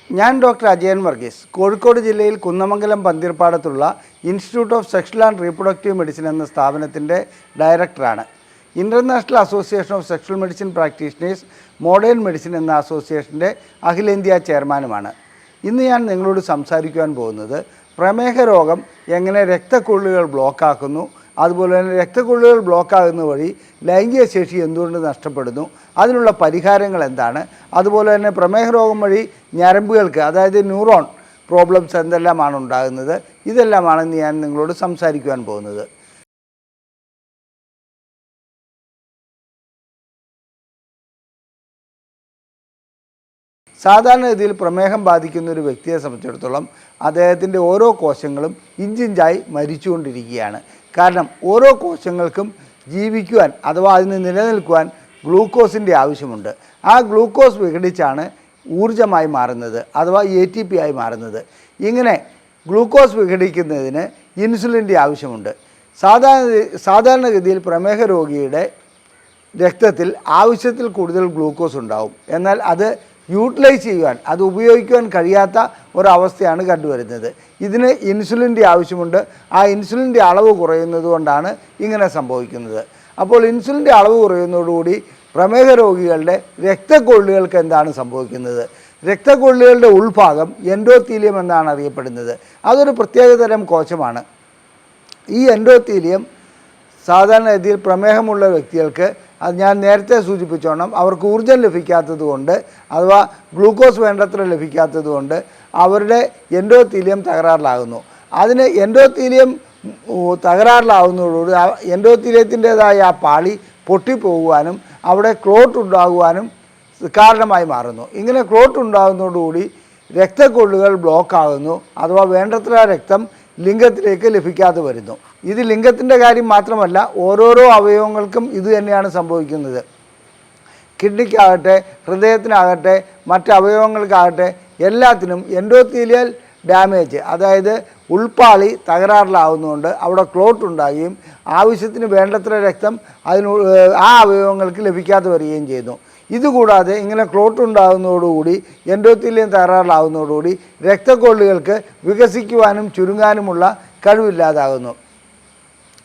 ഞാൻ ഡോക്ടർ അജയൻ വർഗീസ്, കോഴിക്കോട് ജില്ലയിൽ കുന്നമംഗലം പന്തിർപ്പാടത്തുള്ള institute of sexual and reproductive medicine എന്ന സ്ഥാപനത്തിൻ്റെ ഡയറക്ടറാണ്. International association of sexual medicine practitioners modern medicine എന്ന അസോസിയേഷൻ്റെ അഖിലേന്ത്യാ ചെയർമാനുമാണ്. ഇന്ന് ഞാൻ നിങ്ങളോട് സംസാരിക്കുവാൻ പോകുന്നത് പ്രമേഹ രോഗം എങ്ങനെ രക്തക്കൊള്ളുകൾ ബ്ലോക്കാക്കുന്നു, അതുപോലെ തന്നെ രക്തക്കൊള്ളുകൾ ബ്ലോക്കാകുന്ന വഴി ലൈംഗിക ശേഷി എന്തുകൊണ്ട് നഷ്ടപ്പെടുന്നു, അതിനുള്ള പരിഹാരങ്ങൾ എന്താണ്, അതുപോലെ തന്നെ പ്രമേഹ രോഗം വഴി ഞരമ്പുകൾക്ക് അതായത് ന്യൂറോൺ പ്രോബ്ലംസ് എന്തെല്ലാമാണ് ഉണ്ടാകുന്നത്, ഇതെല്ലാമാണ് ഇന്ന് ഞാൻ നിങ്ങളോട് സംസാരിക്കുവാൻ പോകുന്നത്. സാധാരണഗതിയിൽ പ്രമേഹം ബാധിക്കുന്ന ഒരു വ്യക്തിയെ സംബന്ധിച്ചിടത്തോളം അദ്ദേഹത്തിൻ്റെ ഓരോ കോശങ്ങളും ഇഞ്ചിഞ്ചായി മരിച്ചുകൊണ്ടിരിക്കുകയാണ്. കാരണം ഓരോ കോശങ്ങൾക്കും ജീവിക്കുവാൻ അഥവാ അതിന് നിലനിൽക്കുവാൻ ഗ്ലൂക്കോസിൻ്റെ ആവശ്യമുണ്ട്. ആ ഗ്ലൂക്കോസ് വിഘടിച്ചാണ് ഊർജ്ജമായി മാറുന്നത് അഥവാ ATP ആയി മാറുന്നത്. ഇങ്ങനെ ഗ്ലൂക്കോസ് വിഘടിക്കുന്നതിന് ഇൻസുലിൻ്റെ ആവശ്യമുണ്ട്. സാധാരണഗതിയിൽ പ്രമേഹ രോഗിയുടെ രക്തത്തിൽ ആവശ്യത്തിൽ കൂടുതൽ ഗ്ലൂക്കോസ് ഉണ്ടാവും. എന്നാൽ അത് യൂട്ടിലൈസ് ചെയ്യുവാൻ, അത് ഉപയോഗിക്കുവാൻ കഴിയാത്ത ഒരവസ്ഥയാണ് കണ്ടുവരുന്നത്. ഇതിന് ഇൻസുലിൻ്റെ ആവശ്യമുണ്ട്. ആ ഇൻസുലിൻ്റെ അളവ് കുറയുന്നത് കൊണ്ടാണ് ഇങ്ങനെ സംഭവിക്കുന്നത്. അപ്പോൾ ഇൻസുലിൻ്റെ അളവ് കുറയുന്നതോടുകൂടി പ്രമേഹ രോഗികളുടെ രക്തക്കൊള്ളുകൾക്ക് എന്താണ് സംഭവിക്കുന്നത്? രക്തക്കൊള്ളുകളുടെ ഉൾഭാഗം എൻഡോത്തീലിയം എന്നാണ് അറിയപ്പെടുന്നത്. അതൊരു പ്രത്യേകതരം കോശമാണ്. ഈ എൻഡോത്തീലിയം സാധാരണഗതിയിൽ പ്രമേഹമുള്ള വ്യക്തികൾക്ക്, അത് ഞാൻ നേരത്തെ സൂചിപ്പിച്ചോണം, അവർക്ക് ഊർജ്ജം ലഭിക്കാത്തത് കൊണ്ട് അഥവാ ഗ്ലൂക്കോസ് വേണ്ടത്ര ലഭിക്കാത്തത് കൊണ്ട് അവരുടെ എൻഡോത്തീലിയം തകരാറിലാകുന്നു. അതിന് എൻഡോത്തീലിയം തകരാറിലാകുന്നതോടുകൂടി എൻഡോത്തീലിയത്തിൻ്റേതായ ആ പാളി പൊട്ടിപ്പോകുവാനും അവിടെ ക്ലോട്ട് ഉണ്ടാകുവാനും കാരണമായി മാറുന്നു. ഇങ്ങനെ ക്ലോട്ട് ഉണ്ടാകുന്നതോടുകൂടി രക്തക്കൊള്ളുകൾ ബ്ലോക്കാകുന്നു അഥവാ വേണ്ടത്ര രക്തം ലിംഗത്തിലേക്ക് ലഭിക്കാതെ വരുന്നു. ഇത് ലിംഗത്തിൻ്റെ കാര്യം മാത്രമല്ല, ഓരോരോ അവയവങ്ങൾക്കും ഇത് തന്നെയാണ് സംഭവിക്കുന്നത്. കിഡ്നിക്കാകട്ടെ, ഹൃദയത്തിനാകട്ടെ, മറ്റ് അവയവങ്ങൾക്കാകട്ടെ, എല്ലാത്തിനും എൻഡോത്തീലിയൽ ഡാമേജ് അതായത് ഉൾപ്പാളി തകരാറിലാവുന്നതുകൊണ്ട് അവിടെ ക്ലോട്ട് ഉണ്ടാകുകയും ആവശ്യത്തിന് വേണ്ടത്ര രക്തം ആ അവയവങ്ങൾക്ക് ലഭിക്കാതെ വരികയും ചെയ്യുന്നു. ഇതുകൂടാതെ ഇങ്ങനെ ക്ലോട്ട് ഉണ്ടാകുന്നതോടുകൂടി എൻഡോത്തീലിയം തകരാറിലാവുന്നതോടുകൂടി രക്തക്കൊള്ളുകൾക്ക് വികസിക്കുവാനും ചുരുങ്ങാനുമുള്ള കഴിവില്ലാതാകുന്നു.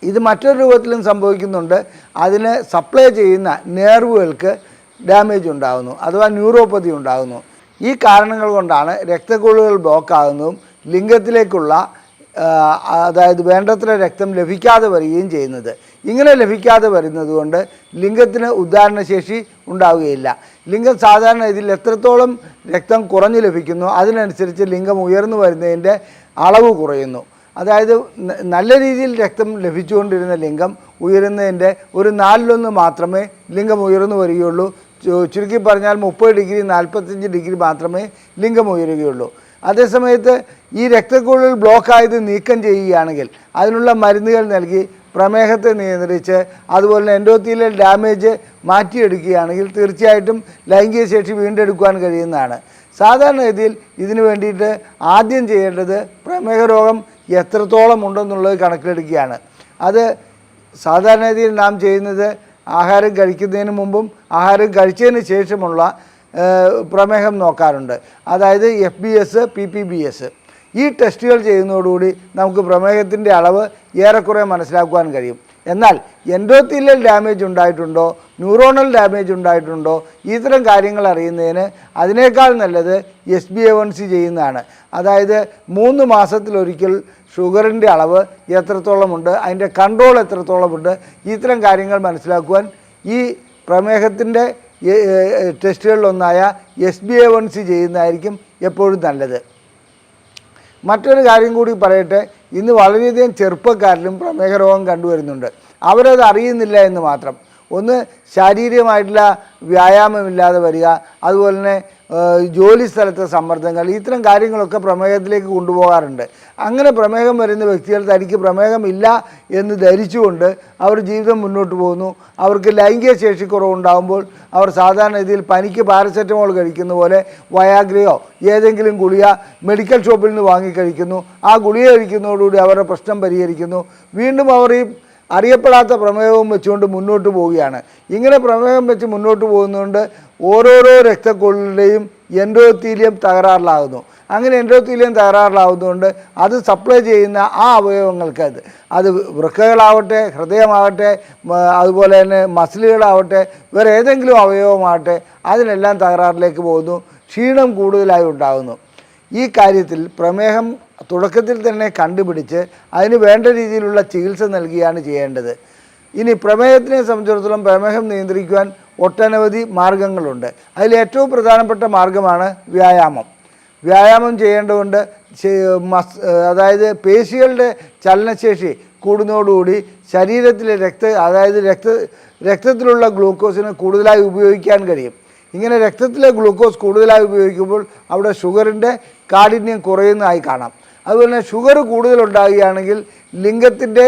ഇത് മറ്റൊരു രൂപത്തിലും സംഭവിക്കുന്നുണ്ട്. അതിന് സപ്ലൈ ചെയ്യുന്ന നെർവുകൾക്ക് ഡാമേജ് ഉണ്ടാകുന്നു അഥവാ ന്യൂറോപ്പതി ഉണ്ടാകുന്നു. ഈ കാരണങ്ങൾ കൊണ്ടാണ് രക്തക്കൊള്ളുകൾ ബ്ലോക്കാകുന്നതും ലിംഗത്തിലേക്കുള്ള അതായത് വേണ്ടത്ര രക്തം ലഭിക്കാതെ വരികയും ചെയ്യുന്നത്. ഇങ്ങനെ ലഭിക്കാതെ വരുന്നത് കൊണ്ട് ലിംഗത്തിന് ഉദ്ധാരണശേഷി ഉണ്ടാവുകയില്ല. ലിംഗം സാധാരണ ഇതിൽ എത്രത്തോളം രക്തം കുറഞ്ഞു ലഭിക്കുന്നു അതിനനുസരിച്ച് ലിംഗം ഉയർന്നു വരുന്നതിൻ്റെ അളവ് കുറയുന്നു. അതായത് നല്ല രീതിയിൽ രക്തം ലഭിച്ചുകൊണ്ടിരുന്ന ലിംഗം ഉയരുന്നതിൻ്റെ ഒരു 1/4 മാത്രമേ ലിംഗം ഉയർന്നു വരികയുള്ളൂ. ചുരുക്കി പറഞ്ഞാൽ 30 ഡിഗ്രി 45 ഡിഗ്രി മാത്രമേ ലിംഗം ഉയരുകയുള്ളൂ. അതേസമയത്ത് ഈ രക്തക്കൊള്ളുകൾ ബ്ലോക്കായത് നീക്കം ചെയ്യുകയാണെങ്കിൽ, അതിനുള്ള മരുന്നുകൾ നൽകി പ്രമേഹത്തെ നിയന്ത്രിച്ച് അതുപോലെ തന്നെ എൻഡോത്തീലിയൽ ഡാമേജ് മാറ്റിയെടുക്കുകയാണെങ്കിൽ തീർച്ചയായിട്ടും ലൈംഗിക ശേഷി വീണ്ടെടുക്കുവാൻ കഴിയുന്നതാണ്. സാധാരണഗതിയിൽ ഇതിനു വേണ്ടിയിട്ട് ആദ്യം ചെയ്യേണ്ടത് പ്രമേഹ രോഗം എത്രത്തോളം ഉണ്ടെന്നുള്ളത് കണക്കിലെടുക്കുകയാണ്. അത് സാധാരണഗതിയിൽ നാം ചെയ്യുന്നത് ആഹാരം കഴിക്കുന്നതിന് മുമ്പും ആഹാരം കഴിച്ചതിന് ശേഷമുള്ള പ്രമേഹം നോക്കാറുണ്ട്. അതായത് FBS, PPBS. ഈ ടെസ്റ്റുകൾ ചെയ്യുന്നതോടുകൂടി നമുക്ക് പ്രമേഹത്തിൻ്റെ അളവ് ഏറെക്കുറെ മനസ്സിലാക്കുവാൻ കഴിയും. എന്നാൽ എൻഡോത്തീലിയൽ ഡാമേജ് ഉണ്ടായിട്ടുണ്ടോ, ന്യൂറോണൽ ഡാമേജ് ഉണ്ടായിട്ടുണ്ടോ, ഇത്തരം കാര്യങ്ങൾ അറിയുന്നതിന് അതിനേക്കാൾ നല്ലത് SbA1c ചെയ്യുന്നതാണ്. അതായത് 3 മാസത്തിലൊരിക്കൽ ഷുഗറിൻ്റെ അളവ് എത്രത്തോളമുണ്ട്, അതിൻ്റെ കൺട്രോൾ എത്രത്തോളമുണ്ട്, ഇത്തരം കാര്യങ്ങൾ മനസ്സിലാക്കുവാൻ ഈ പ്രമേഹത്തിൻ്റെ ടെസ്റ്റുകളിലൊന്നായ SbA1c ചെയ്യുന്നതായിരിക്കും എപ്പോഴും നല്ലത്. മറ്റൊരു കാര്യം കൂടി പറയട്ടെ, ഇന്ന് വളരെയധികം ചെറുപ്പക്കാരിലും പ്രമേഹ രോഗം കണ്ടുവരുന്നുണ്ട്. അവരത് അറിയുന്നില്ല എന്ന് മാത്രം. ഒന്ന്, ശാരീരികമായിട്ടുള്ള വ്യായാമമില്ലാതെ വരിക, അതുപോലെ തന്നെ ജോലി സ്ഥലത്തെ സമ്മർദ്ദങ്ങൾ, ഇത്തരം കാര്യങ്ങളൊക്കെ പ്രമേഹത്തിലേക്ക് കൊണ്ടുപോകാറുണ്ട്. അങ്ങനെ പ്രമേഹം വരുന്ന വ്യക്തികൾ തനിക്ക് പ്രമേഹമില്ല എന്ന് ധരിച്ചുകൊണ്ട് അവർ ജീവിതം മുന്നോട്ട് പോകുന്നു. അവർക്ക് ലൈംഗിക ശേഷിക്കുറവുണ്ടാകുമ്പോൾ അവർ സാധാരണ രീതിയിൽ പനിക്ക് പാരസെറ്റമോൾ കഴിക്കുന്ന പോലെ വയാഗ്രയോ ഏതെങ്കിലും ഗുളിക മെഡിക്കൽ ഷോപ്പിൽ നിന്ന് വാങ്ങിക്കഴിക്കുന്നു. ആ ഗുളിക കഴിക്കുന്നതോടുകൂടി അവരുടെ പ്രശ്നം പരിഹരിക്കുന്നു. വീണ്ടും അവർ ഈ അറിയപ്പെടാത്ത പ്രമേഹവും വെച്ചുകൊണ്ട് മുന്നോട്ട് പോവുകയാണ്. ഇങ്ങനെ പ്രമേഹം വെച്ച് മുന്നോട്ട് പോകുന്നതുകൊണ്ട് ഓരോരോ രക്തക്കൊള്ളിൻ്റെയും എൻഡോത്തീലിയം തകരാറിലാകുന്നു. അങ്ങനെ എൻഡോത്തീലിയം തകരാറിലാകുന്നതുകൊണ്ട് അത് സപ്ലൈ ചെയ്യുന്ന ആ അവയവങ്ങൾക്ക് അത് വൃക്കകളാവട്ടെ, ഹൃദയമാവട്ടെ, അതുപോലെ തന്നെ മസിലുകളാവട്ടെ, വേറെ ഏതെങ്കിലും അവയവമാവട്ടെ, അതിനെല്ലാം തകരാറിലേക്ക് പോകുന്നു. ക്ഷീണം കൂടുതലായി ഉണ്ടാകുന്നു. ഈ കാര്യത്തിൽ പ്രമേഹം തുടക്കത്തിൽ തന്നെ കണ്ടുപിടിച്ച് അതിന് വേണ്ട രീതിയിലുള്ള ചികിത്സ നൽകുകയാണ് ചെയ്യേണ്ടത്. ഇനി പ്രമേഹത്തിനെ സംബന്ധിച്ചിടത്തോളം പ്രമേഹം നിയന്ത്രിക്കുവാൻ ഒട്ടനവധി മാർഗങ്ങളുണ്ട്. അതിൽ ഏറ്റവും പ്രധാനപ്പെട്ട മാർഗമാണ് വ്യായാമം. വ്യായാമം ചെയ്യേണ്ടതുകൊണ്ട് അതായത് പേശികളുടെ ചലനശേഷി കൂടുന്നതോടുകൂടി ശരീരത്തിലെ രക്തത്തിലുള്ള ഗ്ലൂക്കോസിന് കൂടുതലായി ഉപയോഗിക്കാൻ കഴിയും. ഇങ്ങനെ രക്തത്തിലെ ഗ്ലൂക്കോസ് കൂടുതലായി ഉപയോഗിക്കുമ്പോൾ അവിടെ ഷുഗറിൻ്റെ കാഠിന്യം കുറയുന്നതായി കാണാം. അതുപോലെ തന്നെ ഷുഗർ കൂടുതലുണ്ടാകുകയാണെങ്കിൽ ലിംഗത്തിൻ്റെ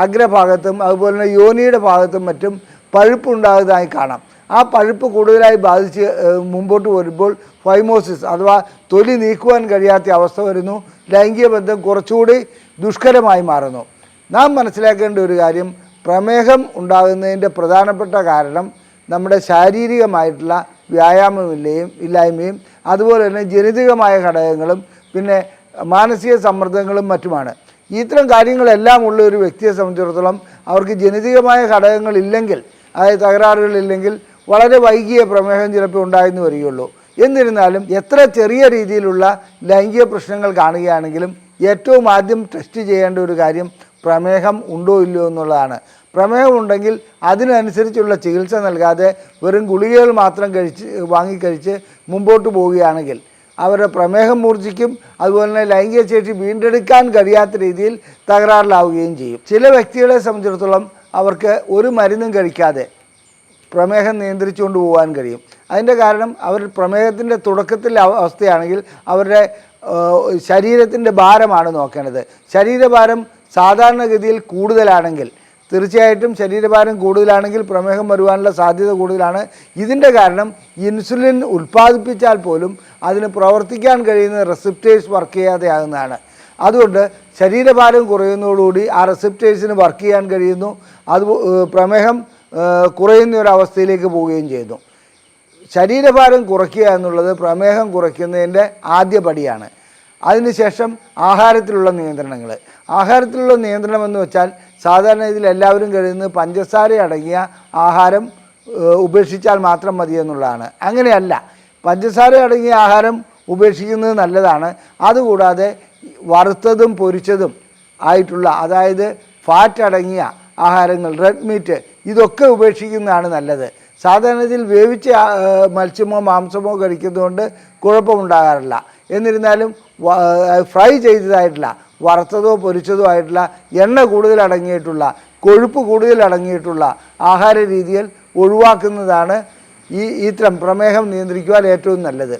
അഗ്രഭാഗത്തും അതുപോലെ തന്നെ യോനിയുടെ ഭാഗത്തും മറ്റും പഴുപ്പുണ്ടാകുന്നതായി കാണാം. ആ പഴുപ്പ് കൂടുതലായി ബാധിച്ച് മുമ്പോട്ട് വരുമ്പോൾ ഫൈമോസിസ് അഥവാ തൊലി നീക്കുവാൻ കഴിയാത്ത അവസ്ഥ വരുന്നു. ലൈംഗിക ബന്ധം കുറച്ചുകൂടി ദുഷ്കരമായി മാറുന്നു. നാം മനസ്സിലാക്കേണ്ട ഒരു കാര്യം, പ്രമേഹം ഉണ്ടാകുന്നതിൻ്റെ പ്രധാനപ്പെട്ട കാരണം നമ്മുടെ ശാരീരികമായിട്ടുള്ള വ്യായാമമില്ലായ്മയും അതുപോലെ തന്നെ ജനിതകമായ ഘടകങ്ങളും പിന്നെ മാനസിക സമ്മർദ്ദങ്ങളും മറ്റുമാണ്. ഇത്തരം കാര്യങ്ങളെല്ലാം ഉള്ള ഒരു വ്യക്തിയെ സംബന്ധിച്ചിടത്തോളം അവർക്ക് ജനിതകമായ ഘടകങ്ങളില്ലെങ്കിൽ, അതായത് തകരാറുകളില്ലെങ്കിൽ, വളരെ വൈകിയ പ്രമേഹം ചിലപ്പോൾ ഉണ്ടായെന്ന് വരികയുള്ളൂ. എന്നിരുന്നാലും എത്ര ചെറിയ രീതിയിലുള്ള ലൈംഗിക പ്രശ്നങ്ങൾ കാണുകയാണെങ്കിലും ഏറ്റവും ആദ്യം ടെസ്റ്റ് ചെയ്യേണ്ട ഒരു കാര്യം പ്രമേഹം ഉണ്ടോ ഇല്ലയോ എന്നുള്ളതാണ്. പ്രമേഹം ഉണ്ടെങ്കിൽ അതിനനുസരിച്ചുള്ള ചികിത്സ നൽകാതെ വെറും ഗുളികകൾ മാത്രം വാങ്ങിക്കഴിച്ച് മുമ്പോട്ട് പോവുകയാണെങ്കിൽ അവരുടെ പ്രമേഹം മൂർച്ഛിക്കും. അതുപോലെ തന്നെ ലൈംഗിക ശേഷി വീണ്ടെടുക്കാൻ കഴിയാത്ത രീതിയിൽ തകരാറിലാവുകയും ചെയ്യും. ചില വ്യക്തികളെ സംബന്ധിച്ചിടത്തോളം അവർക്ക് ഒരു മരുന്നും കഴിക്കാതെ പ്രമേഹം നിയന്ത്രിച്ചുകൊണ്ട് പോകാൻ കഴിയും. അതിൻ്റെ കാരണം അവർ പ്രമേഹത്തിൻ്റെ തുടക്കത്തിലെ അവസ്ഥയാണെങ്കിൽ അവരുടെ ശരീരത്തിൻ്റെ ഭാരമാണ് നോക്കേണ്ടത്. ശരീരഭാരം സാധാരണഗതിയിൽ കൂടുതലാണെങ്കിൽ തീർച്ചയായിട്ടും ശരീരഭാരം കൂടുതലാണെങ്കിൽ പ്രമേഹം വരുവാനുള്ള സാധ്യത കൂടുതലാണ്. ഇതിൻ്റെ കാരണം ഇൻസുലിൻ ഉൽപ്പാദിപ്പിച്ചാൽ പോലും അതിന് പ്രവർത്തിക്കാൻ കഴിയുന്ന റെസിപ്റ്റേഴ്സ് വർക്ക് ചെയ്യാതെ ആകുന്നതാണ്. അതുകൊണ്ട് ശരീരഭാരം കുറയുന്നതോടുകൂടി ആ റെസിപ്റ്റേഴ്സിന് വർക്ക് ചെയ്യാൻ കഴിയുന്നു. അത് പ്രമേഹം കുറയുന്ന ഒരവസ്ഥയിലേക്ക് പോവുകയും ചെയ്യുന്നു. ശരീരഭാരം കുറയ്ക്കുക എന്നുള്ളത് പ്രമേഹം കുറയ്ക്കുന്നതിൻ്റെ ആദ്യ പടിയാണ്. അതിനുശേഷം ആഹാരത്തിലുള്ള നിയന്ത്രണങ്ങൾ. ആഹാരത്തിലുള്ള നിയന്ത്രണം എന്ന് വെച്ചാൽ സാധാരണ ഇതിൽ എല്ലാവരും കരുതുന്നത് പഞ്ചസാര അടങ്ങിയ ആഹാരം ഉപേക്ഷിച്ചാൽ മാത്രം മതി എന്നുള്ളതാണ്. അങ്ങനെയല്ല. പഞ്ചസാര അടങ്ങിയ ആഹാരം ഉപേക്ഷിക്കുന്നത് നല്ലതാണ്. അതുകൂടാതെ വറുത്തതും പൊരിച്ചതും ആയിട്ടുള്ള, അതായത് ഫാറ്റ് അടങ്ങിയ ആഹാരങ്ങൾ, റെഡ് മീറ്റ്, ഇതൊക്കെ ഉപേക്ഷിക്കുന്നതാണ് നല്ലത്. സാധാരണ ഇതിൽ വേവിച്ച മത്സ്യമോ മാംസമോ കഴിക്കുന്നതുകൊണ്ട് കുഴപ്പമുണ്ടാകാറില്ല. എന്നിരുന്നാലും ഫ്രൈ ചെയ്തതായിട്ടുള്ള, വറുത്തതോ പൊരിച്ചതോ ആയിട്ടുള്ള, എണ്ണ കൂടുതൽ അടങ്ങിയിട്ടുള്ള, കൊഴുപ്പ് കൂടുതൽ അടങ്ങിയിട്ടുള്ള ആഹാര രീതികൾ ഒഴിവാക്കുന്നതാണ് ഇത്തരം പ്രമേഹം നിയന്ത്രിക്കുവാൻ ഏറ്റവും നല്ലത്.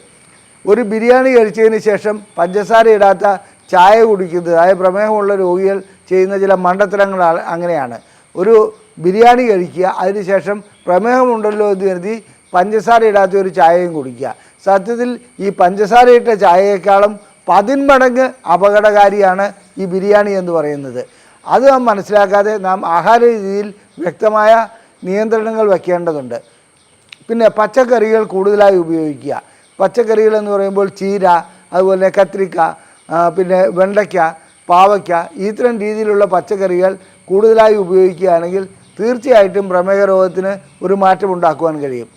ഒരു ബിരിയാണി കഴിച്ചതിന് ശേഷം പഞ്ചസാര ഇടാത്ത ചായ കുടിക്കുന്നത്, അതായത് പ്രമേഹമുള്ള രോഗികൾ ചെയ്യുന്ന ചില മണ്ടത്തരങ്ങൾ അങ്ങനെയാണ്. ഒരു ബിരിയാണി കഴിക്കുക, അതിനുശേഷം പ്രമേഹമുണ്ടല്ലോ എന്ന് കരുതി പഞ്ചസാര ഇടാത്ത ഒരു ചായയും കുടിക്കുക. സത്യത്തിൽ ഈ പഞ്ചസാര ഇട്ട ചായയേക്കാളും 10 മടങ്ങ് അപകടകാരിയാണ് ഈ ബിരിയാണി എന്ന് പറയുന്നത്. അത് നാം മനസ്സിലാക്കാതെ നാം ആഹാര രീതിയിൽ വ്യക്തമായ നിയന്ത്രണങ്ങൾ വയ്ക്കേണ്ടതുണ്ട്. പിന്നെ പച്ചക്കറികൾ കൂടുതലായി ഉപയോഗിക്കുക. പച്ചക്കറികൾ എന്ന് പറയുമ്പോൾ ചീര, അതുപോലെ കത്രിക്ക, പിന്നെ വെണ്ടയ്ക്ക, പാവയ്ക്ക, ഇത്തരം രീതിയിലുള്ള പച്ചക്കറികൾ കൂടുതലായി ഉപയോഗിക്കുകയാണെങ്കിൽ തീർച്ചയായിട്ടും പ്രമേഹ രോഗത്തിന് ഒരു മാറ്റമുണ്ടാക്കുവാൻ കഴിയും.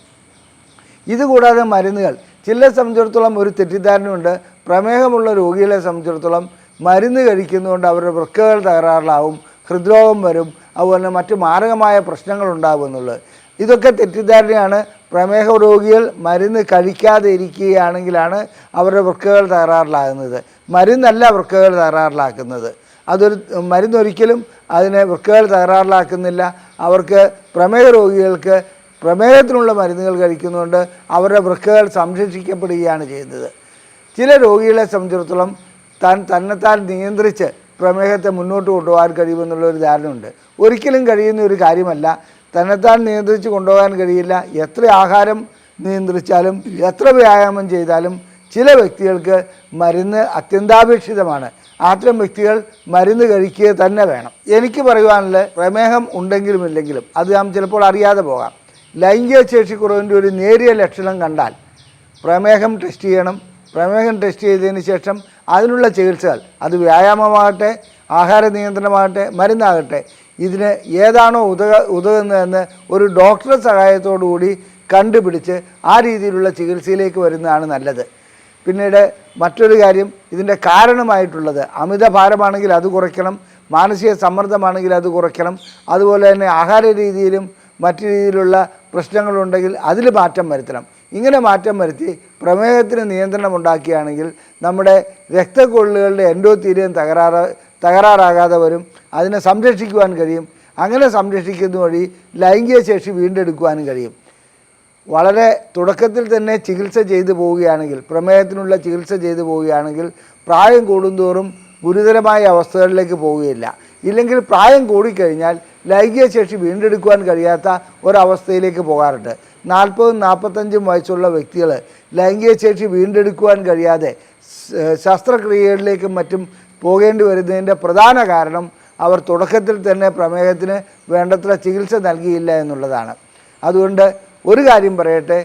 ഇതുകൂടാതെ മരുന്നുകൾ. ചിലരെ സംബന്ധിച്ചിടത്തോളം ഒരു തെറ്റിദ്ധാരണയുണ്ട്, പ്രമേഹമുള്ള രോഗികളെ സംബന്ധിച്ചിടത്തോളം മരുന്ന് കഴിക്കുന്നതുകൊണ്ട് അവരുടെ വൃക്കകൾ തകരാറിലാവും, ഹൃദ്രോഗം വരും, അതുപോലെ മറ്റ് മാരകമായ പ്രശ്നങ്ങളുണ്ടാകും എന്നുള്ളത്. ഇതൊക്കെ തെറ്റിദ്ധാരണയാണ്. പ്രമേഹ രോഗികൾ മരുന്ന് കഴിക്കാതെ ഇരിക്കുകയാണെങ്കിലാണ് അവരുടെ വൃക്കകൾ തകരാറിലാകുന്നത്. മരുന്നല്ല വൃക്കകൾ തകരാറിലാക്കുന്നത്. അതൊരു മരുന്നൊരിക്കലും അതിനെ വൃക്കകൾ തകരാറിലാക്കുന്നില്ല. അവർക്ക് പ്രമേഹ രോഗികൾക്ക് പ്രമേഹത്തിനുള്ള മരുന്നുകൾ കഴിക്കുന്നതുകൊണ്ട് അവരുടെ വൃക്കകൾ സംരക്ഷിക്കപ്പെടുകയാണ് ചെയ്യുന്നത്. ചില രോഗികളെ സംബന്ധിച്ചിടത്തോളം തന്നെത്താൻ നിയന്ത്രിച്ച് പ്രമേഹത്തെ മുന്നോട്ട് കൊണ്ടുപോകാൻ കഴിയുമെന്നുള്ളൊരു ധാരണയുണ്ട്. ഒരിക്കലും കഴിയുന്ന ഒരു കാര്യമല്ല. തന്നെത്താൻ നിയന്ത്രിച്ച് കൊണ്ടുപോകാൻ കഴിയില്ല. എത്ര ആഹാരം നിയന്ത്രിച്ചാലും എത്ര വ്യായാമം ചെയ്താലും ചില വ്യക്തികൾക്ക് മരുന്ന് അത്യന്താപേക്ഷിതമാണ്. അത്തരം വ്യക്തികൾ മരുന്ന് കഴിക്കുക തന്നെ വേണം. എനിക്ക് പറയുവാനുള്ളത്, പ്രമേഹം ഉണ്ടെങ്കിലും ഇല്ലെങ്കിലും അത് നാം ചിലപ്പോൾ അറിയാതെ പോകാം. ലൈംഗിക ശേഷിക്കുറവിൻ്റെ ഒരു നേരിയ ലക്ഷണം കണ്ടാൽ പ്രമേഹം ടെസ്റ്റ് ചെയ്യണം. പ്രമേഹം ടെസ്റ്റ് ചെയ്തതിന് ശേഷം അതിനുള്ള ചികിത്സകൾ, അത് വ്യായാമമാകട്ടെ, ആഹാര നിയന്ത്രണമാകട്ടെ, മരുന്നാകട്ടെ, ഇതിന് ഏതാണോ ഉതകുന്നതെന്ന് ഒരു ഡോക്ടറുടെ സഹായത്തോടു കൂടി കണ്ടുപിടിച്ച് ആ രീതിയിലുള്ള ചികിത്സയിലേക്ക് വരുന്നതാണ് നല്ലത്. പിന്നീട് മറ്റൊരു കാര്യം, ഇതിൻ്റെ കാരണമായിട്ടുള്ളത് അമിതഭാരമാണെങ്കിൽ അത് കുറയ്ക്കണം, മാനസിക സമ്മർദ്ദമാണെങ്കിൽ അത് കുറയ്ക്കണം, അതുപോലെ തന്നെ ആഹാര രീതിയിലും മറ്റു രീതിയിലുള്ള പ്രശ്നങ്ങളുണ്ടെങ്കിൽ അതിൽ മാറ്റം വരുത്തണം. ഇങ്ങനെ മാറ്റം വരുത്തി പ്രമേഹത്തിന് നിയന്ത്രണം ഉണ്ടാക്കുകയാണെങ്കിൽ നമ്മുടെ രക്തക്കൊള്ളുകളുടെ എൻഡോത്തീലിയം തകരാറാകാതെ വരും. അതിനെ സംരക്ഷിക്കുവാൻ കഴിയും. അങ്ങനെ സംരക്ഷിക്കുന്ന വഴി ലൈംഗിക ശേഷി വീണ്ടെടുക്കുവാനും കഴിയും. വളരെ തുടക്കത്തിൽ തന്നെ ചികിത്സ ചെയ്തു പോവുകയാണെങ്കിൽ, പ്രമേഹത്തിനുള്ള ചികിത്സ ചെയ്തു പോവുകയാണെങ്കിൽ പ്രായം കൂടുന്തോറും ഗുരുതരമായ അവസ്ഥകളിലേക്ക് പോവുകയില്ല. ഇല്ലെങ്കിൽ പ്രായം കൂടിക്കഴിഞ്ഞാൽ ലൈംഗിക ശേഷി വീണ്ടെടുക്കുവാൻ കഴിയാത്ത ഒരവസ്ഥയിലേക്ക് പോകാറുണ്ട്. 40-45 വയസ്സുള്ള വ്യക്തികൾ ലൈംഗിക ശേഷി വീണ്ടെടുക്കുവാൻ കഴിയാതെ ശസ്ത്രക്രിയകളിലേക്കും മറ്റും പോകേണ്ടി വരുന്നതിൻ്റെ പ്രധാന കാരണം അവർ തുടക്കത്തിൽ തന്നെ പ്രമേഹത്തിന് വേണ്ടത്ര ചികിത്സ നൽകിയില്ല എന്നുള്ളതാണ്. അതുകൊണ്ട് ഒരു കാര്യം പറയട്ടെ,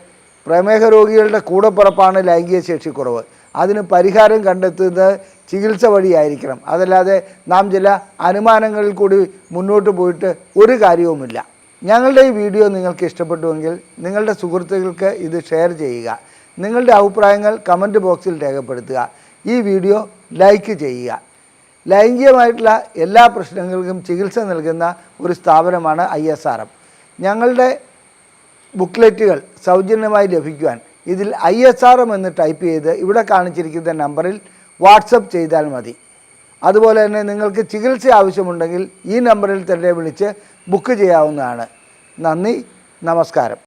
പ്രമേഹ രോഗികളുടെ കൂടപ്പിറപ്പാണ് ലൈംഗിക ശേഷിക്കുറവ്. അതിന് പരിഹാരം കണ്ടെത്തുന്നത് ചികിത്സ വഴിയായിരിക്കണം. അതല്ലാതെ നാം ചില അനുമാനങ്ങളിൽ കൂടി മുന്നോട്ട് പോയിട്ട് ഒരു കാര്യവുമില്ല. ഞങ്ങളുടെ ഈ വീഡിയോ നിങ്ങൾക്ക് ഇഷ്ടപ്പെട്ടുവെങ്കിൽ നിങ്ങളുടെ സുഹൃത്തുക്കൾക്ക് ഇത് ഷെയർ ചെയ്യുക. നിങ്ങളുടെ അഭിപ്രായങ്ങൾ കമൻറ്റ് ബോക്സിൽ രേഖപ്പെടുത്തുക. ഈ വീഡിയോ ലൈക്ക് ചെയ്യുക. ലൈംഗികമായിട്ടുള്ള എല്ലാ പ്രശ്നങ്ങൾക്കും ചികിത്സ നൽകുന്ന ഒരു സ്ഥാപനമാണ് ISRM. ഞങ്ങളുടെ ബുക്ക്ലെറ്റുകൾ സൗജന്യമായി ലഭിക്കുവാൻ ഇതിൽ ISRM എന്ന് ടൈപ്പ് ചെയ്ത് ഇവിടെ കാണിച്ചിരിക്കുന്ന നമ്പറിൽ വാട്സപ്പ് ചെയ്താൽ മതി. അതുപോലെ തന്നെ നിങ്ങൾക്ക് ചികിത്സ ആവശ്യമുണ്ടെങ്കിൽ ഈ നമ്പറിൽ തന്നെ വിളിച്ച് ബുക്ക് ചെയ്യാവുന്നതാണ്. നന്ദി, നമസ്കാരം.